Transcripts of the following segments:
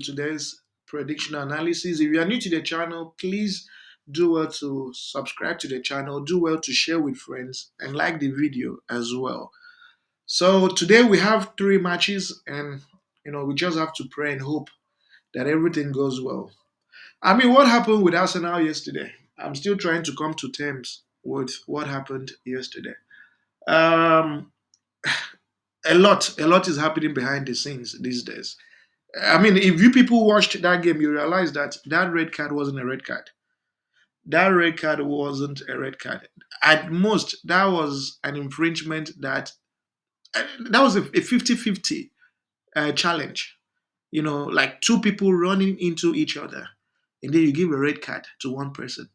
today's prediction analysis. If you are new to the channel, please do well to subscribe to the channel, do well to share with friends, and like the video as well. So today we have three matches, and we just have to pray and hope that everything goes well. I mean, what happened with Arsenal yesterday? I'm still trying to come to terms with what happened yesterday. Um, a lot is happening behind the scenes these days. I mean, if you people watched that game, you realize that that red card wasn't a red card. That red card wasn't a red card. At most, that was an infringement that was a 50-50 challenge. Like two people running into each other, and then you give a red card to one person.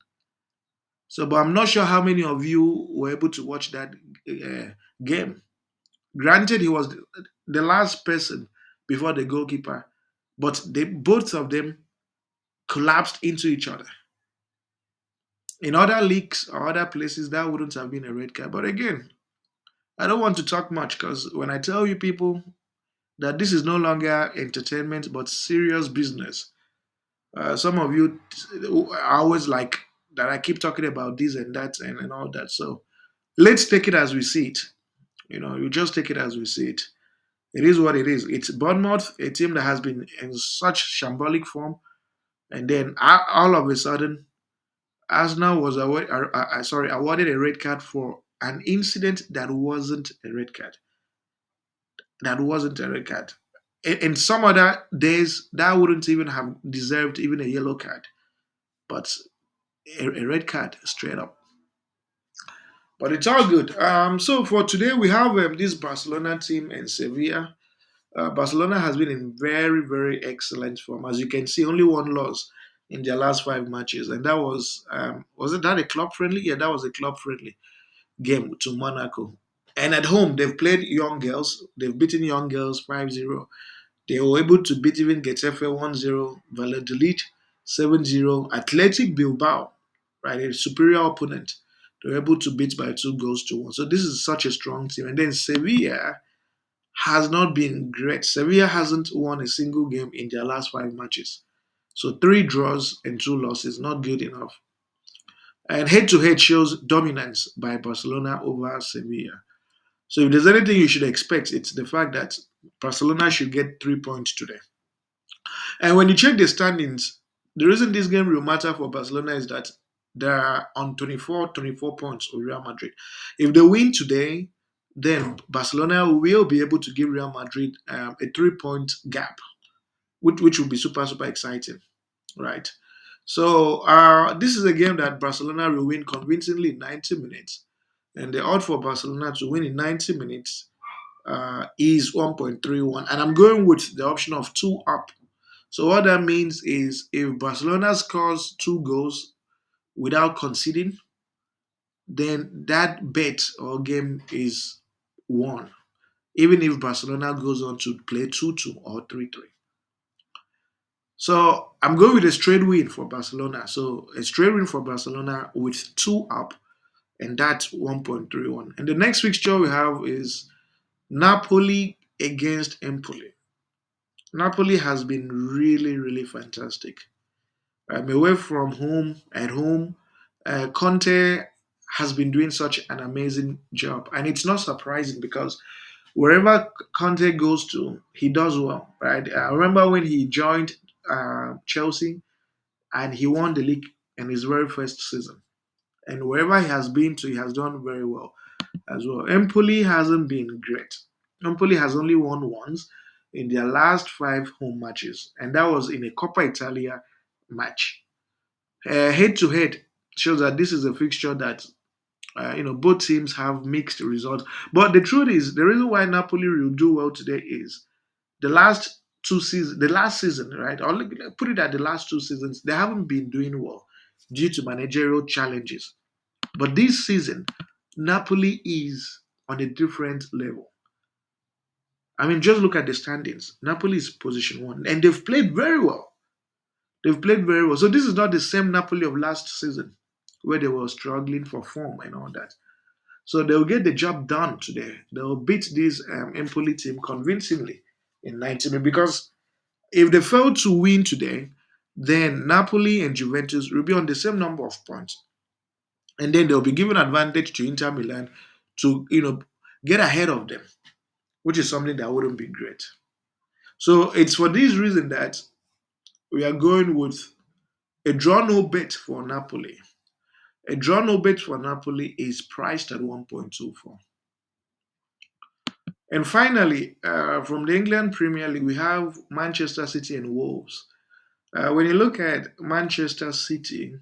So, but I'm not sure how many of you were able to watch that game. Granted, he was the last person before the goalkeeper, but both of them collapsed into each other. In other leagues or other places, that wouldn't have been a red card. But again, I don't want to talk much because when I tell you people that this is no longer entertainment but serious business, some of you are always like that. I keep talking about this and that and all that. So let's take it as we see it. You just take it as we see it. It is what it is. It's Bournemouth, a team that has been in such shambolic form, and then all of a sudden Arsenal was awarded a red card for an incident that wasn't a red card. That wasn't a red card. In some other days, that wouldn't even have deserved even a yellow card, but a red card straight up. But it's all good. So for today, we have this Barcelona team and Sevilla. Barcelona has been in very, very excellent form. As you can see, only one loss in their last five matches, and that was it that a club friendly? Yeah, that was a club friendly game to Monaco. And at home, they've played young girls. They've beaten young girls 5-0. They were able to beat even Getafe 1-0, Valladolid 7-0, Athletic Bilbao, right, a superior opponent. They were able to beat by 2 goals to 1. So this is such a strong team. And then Sevilla has not been great. Sevilla hasn't won a single game in their last five matches. So three draws and two losses, not good enough. And head to head shows dominance by Barcelona over Sevilla. So if there's anything you should expect, it's the fact that Barcelona should get 3 points today. And when you check the standings, the reason this game will matter for Barcelona is that they are on 24 points with Real Madrid. If they win today, then Barcelona will be able to give Real Madrid a 3 point gap, which will be super, super exciting, right? So this is a game that Barcelona will win convincingly in 90 minutes. And the odds for Barcelona to win in 90 minutes is 1.31. And I'm going with the option of two up. So what that means is if Barcelona scores 2 goals without conceding, then that bet or game is won. Even if Barcelona goes on to play 2-2 or 3-3. So I'm going with a straight win for Barcelona. So a straight win for Barcelona with two up, and that's 1.31. And the next fixture we have is Napoli against Empoli. Napoli has been really, really fantastic. Away from home, at home, Conte has been doing such an amazing job. And it's not surprising because wherever Conte goes to, he does well, right? I remember when he joined Chelsea and he won the league in his very first season. And wherever he has been to, he has done very well as well. Empoli hasn't been great. Empoli has only won once in their last five home matches, and that was in a Coppa Italia match. Head to head shows that this is a fixture that both teams have mixed results. But the truth is, the reason why Napoli will do well today is the last the last season, right? Or put it at the last 2 seasons, they haven't been doing well due to managerial challenges. But this season, Napoli is on a different level. I mean, just look at the standings. Napoli is position one, and they've played very well. They've played very well. So this is not the same Napoli of last season, where they were struggling for form and all that. So they'll get the job done today. They'll beat this Empoli team convincingly in 90 minutes because If they fail to win today, then Napoli and Juventus will be on the same number of points, and then they'll be given advantage to Inter Milan to get ahead of them, which is something that wouldn't be great. So it's for this reason that we are going with a draw no bet for Napoli. A draw no bet for Napoli is priced at 1.24. And finally, from the England Premier League, we have Manchester City and Wolves. When you look at Manchester City,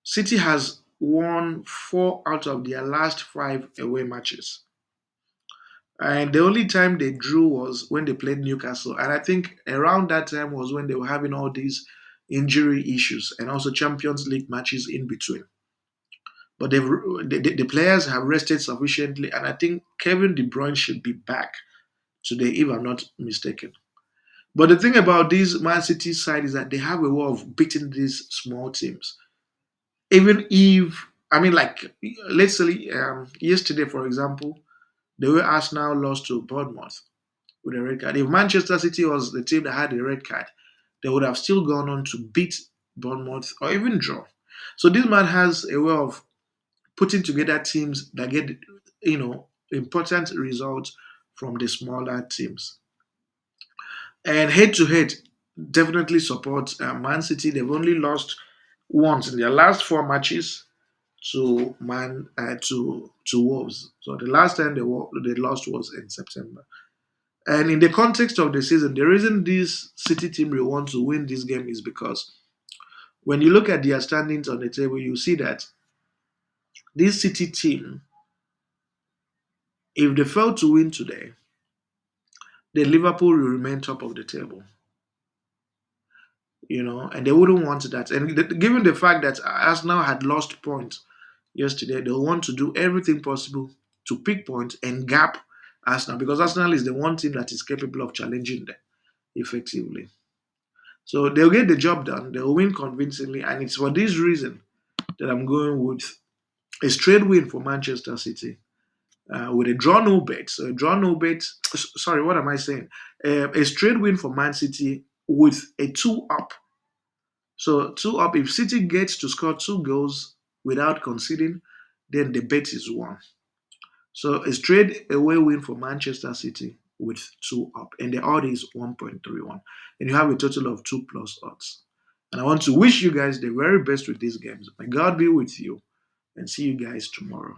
City has won four out of their last five away matches. And the only time they drew was when they played Newcastle. And I think around that time was when they were having all these injury issues and also Champions League matches in between. But the players have rested sufficiently. And I think Kevin De Bruyne should be back today, if I'm not mistaken. But the thing about this Man City side is that they have a way of beating these small teams. Even if, I mean, like, let's say yesterday, for example, the way Arsenal lost to Bournemouth with a red card. If Manchester City was the team that had a red card, they would have still gone on to beat Bournemouth or even draw. So this man has a way of putting together teams that get, important results from the smaller teams. And head to head, definitely supports Man City. They've only lost once in their last four matches to Wolves. So the last time they lost was in September. And in the context of the season, the reason this City team will want to win this game is because when you look at their standings on the table, you see that this City team, if they fail to win today, then Liverpool will remain top of the table. And they wouldn't want that. And given the fact that Arsenal had lost points yesterday, they'll want to do everything possible to pick points and gap Arsenal because Arsenal is the one team that is capable of challenging them effectively. So they'll get the job done, they'll win convincingly, and it's for this reason that I'm going with a straight win for Manchester City with a draw no bet. So a draw no bet, sorry, what am I saying? A straight win for Man City with a two up. So two up, if City gets to score two goals without conceding, then the bet is won. So a straight away win for Manchester City with two up, and the odd is 1.31, and you have a total of two plus odds. And I want to wish you guys the very best with these games. May God be with you, and see you guys tomorrow.